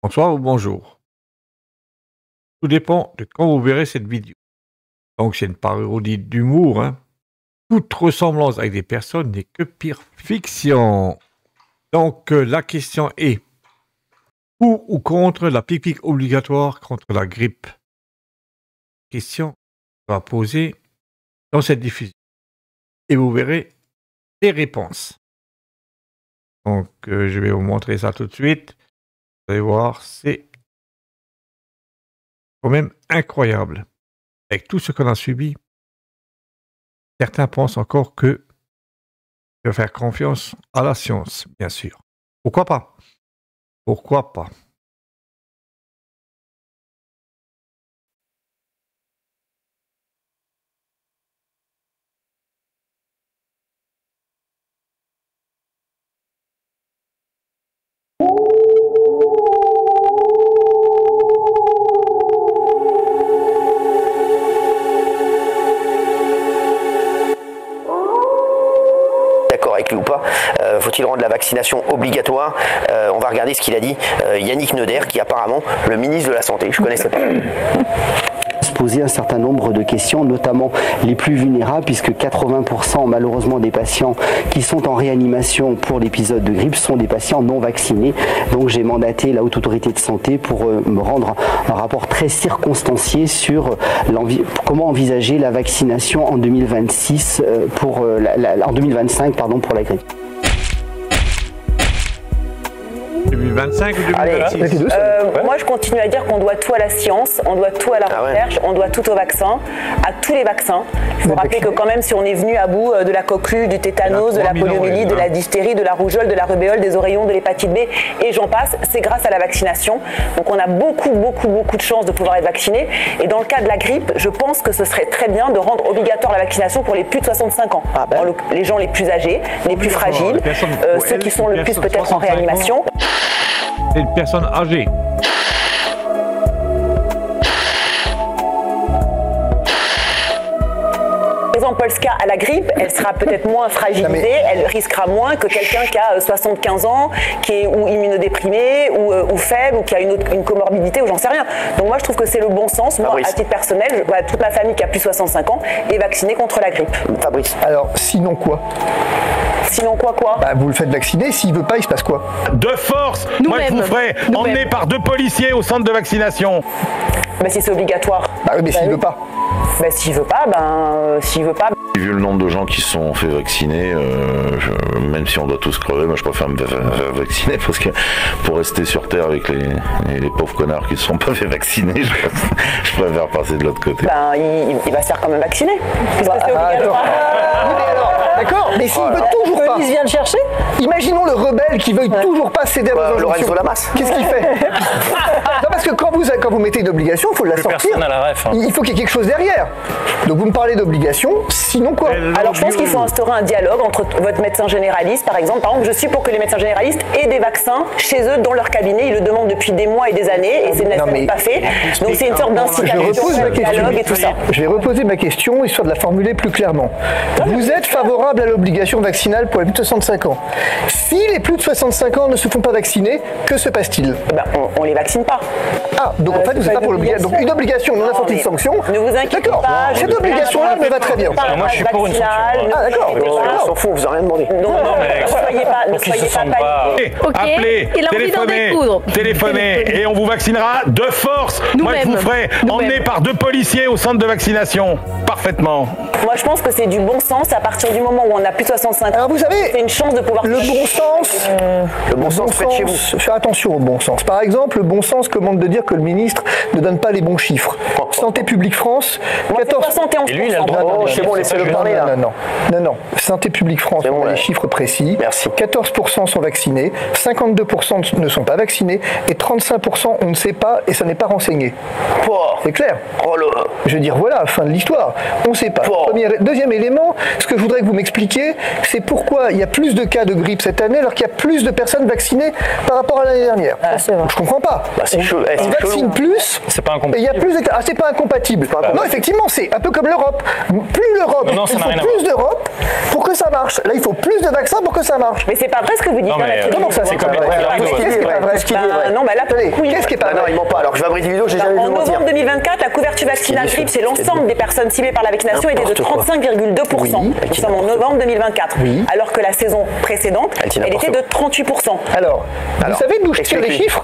bonsoir ou bonjour. Tout dépend de quand vous verrez cette vidéo. Donc c'est une parodie d'humour, hein. Toute ressemblance avec des personnes n'est que pire fiction. Donc la question est, pour ou contre la pique-pique obligatoire contre la grippe? Question va poser dans cette diffusion. Et vous verrez les réponses. Donc je vais vous montrer ça tout de suite. Vous allez voir, c'est quand même incroyable. Avec tout ce qu'on a subi, certains pensent encore que il faut faire confiance à la science, bien sûr. Pourquoi pas? Pourquoi pas? D'accord avec lui ou pas, faut-il rendre la vaccination obligatoire? On va regarder ce qu'il a dit Yannick Neuder, qui est apparemment le ministre de la Santé. Je connaissais pas. Se poser un certain nombre de questions, notamment les plus vulnérables, puisque 80% malheureusement des patients qui sont en réanimation pour l'épisode de grippe sont des patients non vaccinés. Donc j'ai mandaté la Haute Autorité de Santé pour me rendre un rapport très circonstancié sur comment envisager la vaccination en 2026 en 2025 pour la grippe. 2025 ou 2026? Moi, je continue à dire qu'on doit tout à la science, on doit tout à la recherche, on doit tout au vaccin, à tous les vaccins. Il faut rappeler que quand même, si on est venu à bout de la coqueluche, du tétanos, de la poliomyélite, de la diphtérie, de la rougeole, de la rubéole, des oreillons, de l'hépatite B, et j'en passe, c'est grâce à la vaccination. Donc on a beaucoup de chances de pouvoir être vacciné. Et dans le cas de la grippe, je pense que ce serait très bien de rendre obligatoire la vaccination pour les plus de 65 ans. Les gens les plus âgés, les plus fragiles, ceux qui sont le plus peut-être en réanimation. C'est une personne âgée. Par exemple, Polska à la grippe, elle sera peut-être moins fragilisée, elle risquera moins que quelqu'un qui a 75 ans, qui est ou immunodéprimé, ou faible, ou qui a une comorbidité, ou j'en sais rien. Donc moi, je trouve que c'est le bon sens. Moi, à titre personnel, toute ma famille qui a plus de 65 ans est vaccinée contre la grippe. Fabrice. Alors, sinon quoi? Sinon quoi? Vous le faites vacciner, s'il veut pas, il se passe quoi? De force. Moi, je vous ferai emmener par 2 policiers au centre de vaccination. Si c'est obligatoire. Mais s'il veut pas. S'il veut pas, s'il veut pas. Vu le nombre de gens qui se sont fait vacciner, même si on doit tous crever, moi je préfère me faire vacciner parce que pour rester sur Terre avec les pauvres connards qui ne se sont pas fait vacciner, je préfère passer de l'autre côté. Il va se faire quand même vacciner, puisque c'est obligatoire. D'accord, mais s'il veut toujours pas. Police vient le chercher. Imaginons le rebelle qui veuille toujours pas céder à vos injonctions. Lorenzo Lamas. Qu'est-ce qu'il fait? Non, parce que quand vous mettez une obligation, il faut la sortir. Personne à la ref. Il faut qu'il y ait quelque chose derrière. Donc vous me parlez d'obligation, sinon quoi? Alors je pense qu'il faut instaurer un dialogue entre votre médecin généraliste, par exemple. Par exemple, je suis pour que les médecins généralistes aient des vaccins chez eux, dans leur cabinet. Ils le demandent depuis des mois et des années, et c'est pas fait. Donc c'est une sorte d'incitation, de dialogue et tout ça. Je vais reposer ma question, histoire de la formuler plus clairement. Vous êtes favorable à l'obligation vaccinale pour les plus de 65 ans. Si les plus de 65 ans ne se font pas vacciner, que se passe-t-il? On les vaccine pas. Donc en fait, vous n'êtes pas pour l'obligation. Donc une obligation non assortie de sanction. Ne vous inquiétez pas. Cette obligation-là me va très bien. Moi, je suis pour une sanction. D'accord. On s'en fout, on vous a rien demandé. Ne soyez pas Appelez, téléphonez, et on vous vaccinera de force. Moi, je vous ferai emmener par 2 policiers au centre de vaccination. Parfaitement. Moi, je pense que c'est du bon sens à partir du moment où on a plus de 65 ans. Alors vous savez, c'est une chance de pouvoir. Le bon sens près de chez vous. Faire attention au bon sens. Par exemple, le bon sens commande de dire que le ministre ne donne pas les bons chiffres. Santé publique France, 14. Et lui, il a le droit de c'est bon, laissez-le parler là. Non. Santé publique France, on a les chiffres précis. Merci. 14% sont vaccinés, 52% ne sont pas vaccinés et 35% on ne sait pas et ça n'est pas renseigné. C'est clair. Je veux dire, voilà, fin de l'histoire. On ne sait pas. Deuxième élément, ce que je voudrais que vous m'expliquiez, c'est pourquoi il y a plus de cas de grippe cette année alors qu'il y a plus de personnes vaccinées par rapport à l'année dernière. Je comprends pas. On vaccine plus, c'est pas et il y a plus de cas. Ah, c'est pas incompatible. Non, effectivement, c'est un peu comme l'Europe. Plus l'Europe, il faut plus d'Europe pour que ça marche. Là, il faut plus de vaccins pour que ça marche. Mais c'est pas vrai ce que vous dites. Comment ça, c'est pas vrai? Qu'est-ce qui est pas vrai? Non, bah là, qu'est-ce qui est pas vrai? Non, il ment pas. Alors, je vais abrir des vidéos, j'ai jamais vu en mentir. novembre 2024, la couverture vaccinale grippe, c'est l'ensemble des personnes ciblées par la vaccination, était de 35,2%. Nous sommes en novembre 2024. Alors que la saison précédente, elle était de 38%. Alors, vous savez d'où je tire les chiffres?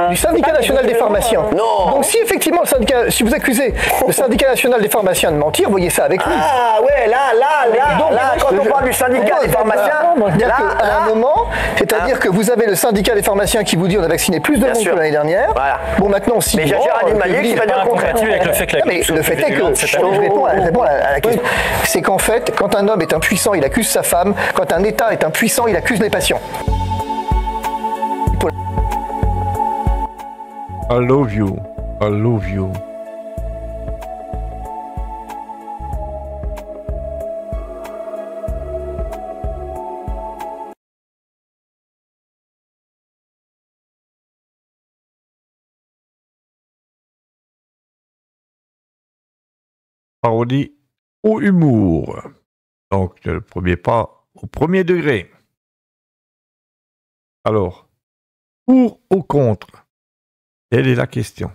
Du syndicat national des pharmaciens. Non. Donc si effectivement le syndicat, si vous accusez le syndicat national des pharmaciens de mentir, voyez ça avec lui. Ah ouais, là, quand on parle du syndicat des pharmaciens, à un moment, c'est-à-dire que vous avez le syndicat des pharmaciens qui vous dit on a vacciné plus de monde que l'année dernière. Voilà. Bon, maintenant, si. Mais Géraldine Maillet qui va dire le contraire. Avec le fait que le fait est que je réponds à la question. C'est qu'en fait, quand un homme est impuissant, il accuse sa femme. Quand un État est impuissant, il accuse les patients. I love you. I love you. Parodie au humour. Donc, le premier pas au premier degré. Alors, pour ou contre? Telle est la question.